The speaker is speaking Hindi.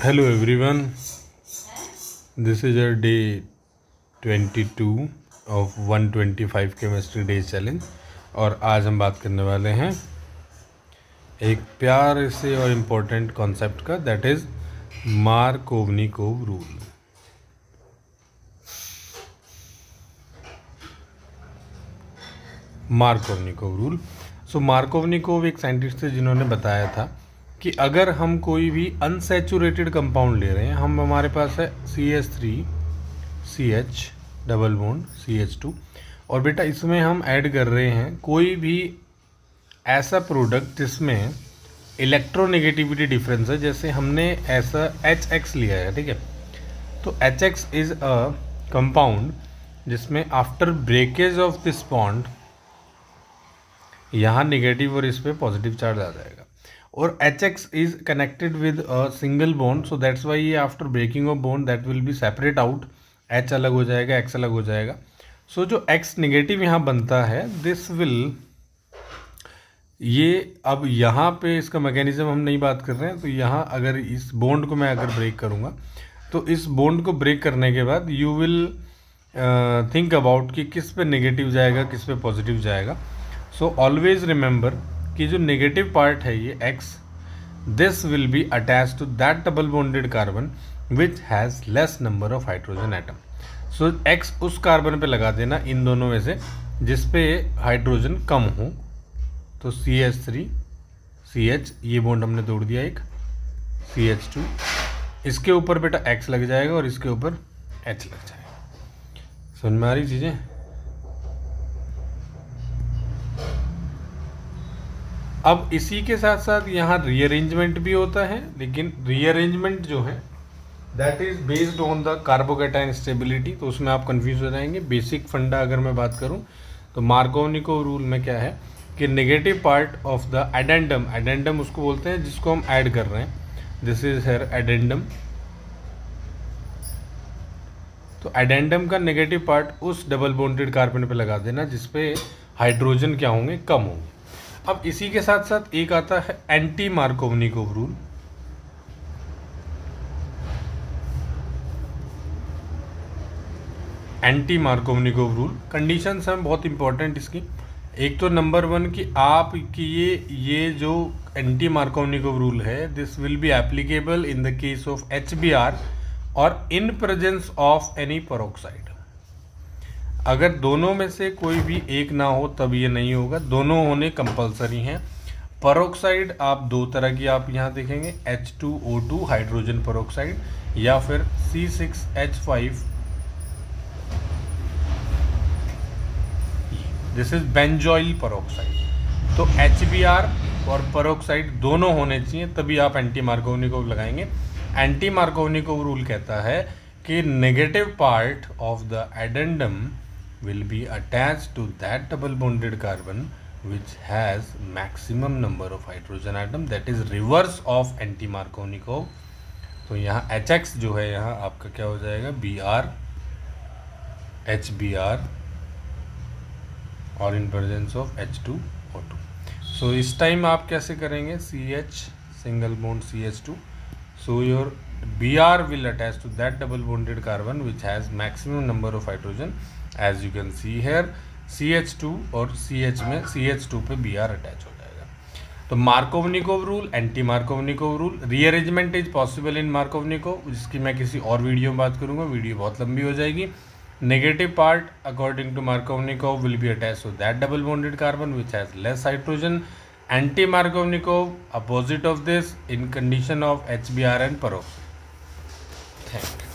Hello everyone, this is our day 22 of 125 chemistry day challenge. और आज हम बात करने वाले हैं एक प्यारे से और इम्पोर्टेंट कॉन्सेप्ट का, that is Markovnikov rule. Markovnikov rule. So Markovnikov एक साइंटिस्ट थे जिन्होंने बताया था कि अगर हम कोई भी अनसैचुरेटेड कंपाउंड ले रहे हैं, हमारे पास है CH3CH डबल बॉन्ड CH2, और बेटा इसमें हम ऐड कर रहे हैं कोई भी ऐसा प्रोडक्ट जिसमें इलेक्ट्रोनेगेटिविटी डिफरेंस है। जैसे हमने ऐसा HX लिया है, ठीक है, तो HX इज अ कंपाउंड जिसमें after breakage of this bond यहाँ नेगेटिव और इस पे पॉजिटिव चार्ज आ जाएगा, और HX is connected with a single bond, so that's why ये after breaking of bond that will be separate out, H अलग हो जाएगा, X अलग हो जाएगा। सो जो X नेगेटिव यहाँ बनता है, दिस विल, ये अब यहाँ पे इसका मैकेनिज्म हम नहीं बात कर रहे हैं। तो यहाँ अगर इस बॉन्ड को मैं अगर ब्रेक करूँगा, तो इस बॉन्ड को ब्रेक करने के बाद यू विल थिंक अबाउट कि किस पे नेगेटिव जाएगा, किस पे पॉजिटिव जाएगा। सो ऑलवेज रिमेंबर कि जो नेगेटिव पार्ट है ये X, this will be attach to that double bonded carbon which has less number of hydrogen atom. So X उस कार्बन पे लगा देना इन दोनों में से जिस पे हाइड्रोजन कम हो। तो CH3CH, ये बॉन्ड हमने तोड़ दिया एक, CH2, इसके ऊपर बेटा X लग जाएगा और इसके ऊपर H लग जाएगा। समझ में आ रही चीज़ें? अब इसी के साथ साथ यहाँ रीअरेंजमेंट भी होता है, लेकिन रीअरेंजमेंट जो है that is based on the carbocation stability, तो उसमें आप कंफ्यूज हो जाएंगे। बेसिक फंडा अगर मैं बात करूँ तो मार्कोवनिकोव रूल में क्या है कि negative part of the addendum, addendum उसको बोलते हैं जिसको हम ऐड कर रहे हैं, दिस इज हेयर एडेंडम। तो एडेंडम का नेगेटिव पार्ट उस डबल बॉन्डेड कार्बन पे लगा देना जिसपे हाइड्रोजन क्या होंगे, कम होंगे। अब इसी के साथ साथ एक आता है anti Markovnikov rule. Anti Markovnikov rule conditions हैं बहुत इंपॉर्टेंट इसकी। एक तो नंबर 1 कि आप कि ये जो एंटी मार्कोवनिकोव रूल है, this will be applicable in the case of HBr और in presence of any peroxide. अगर दोनों में से कोई भी एक ना हो तब ये नहीं होगा, दोनों होने कंपलसरी हैं। पेरोक्साइड आप दो तरह की आप यहाँ देखेंगे, H2O2 हाइड्रोजन पेरोक्साइड या फिर C6H5, this is benzoyl peroxide. तो HBr और पेरोक्साइड दोनों होने चाहिए, तभी आप एंटी मार्कोवनिकोव लगाएंगे। एंटी मार्कोवनिकोव रूल कहता है कि negative part of the addendum will be attached to that double bonded carbon which has maximum number of hydrogen atom, that is reverse of anti Markovnikov। तो यहाँ HX जो है यहाँ आपका क्या हो जाएगा, Br HBr और इन प्रेजेंस ऑफ H2O2। सो इस टाइम आप कैसे करेंगे, CH single bond CH2, so your Br will attach to that double bonded carbon which has maximum number of hydrogen, as you can see here CH2 और CH में CH2 पे Br अटैच हो जाएगा। तो Markovnikov rule, anti Markovnikov rule, rearrangement is possible in Markovnikov, जिसकी मैं किसी और वीडियो में बात करूंगा, वीडियो बहुत लंबी हो जाएगी। Negative part according to Markovnikov will be attach to that double bonded carbon which has less hydrogen. Anti Markovnikov opposite of this in condition of HBr and peroxide. Thank you.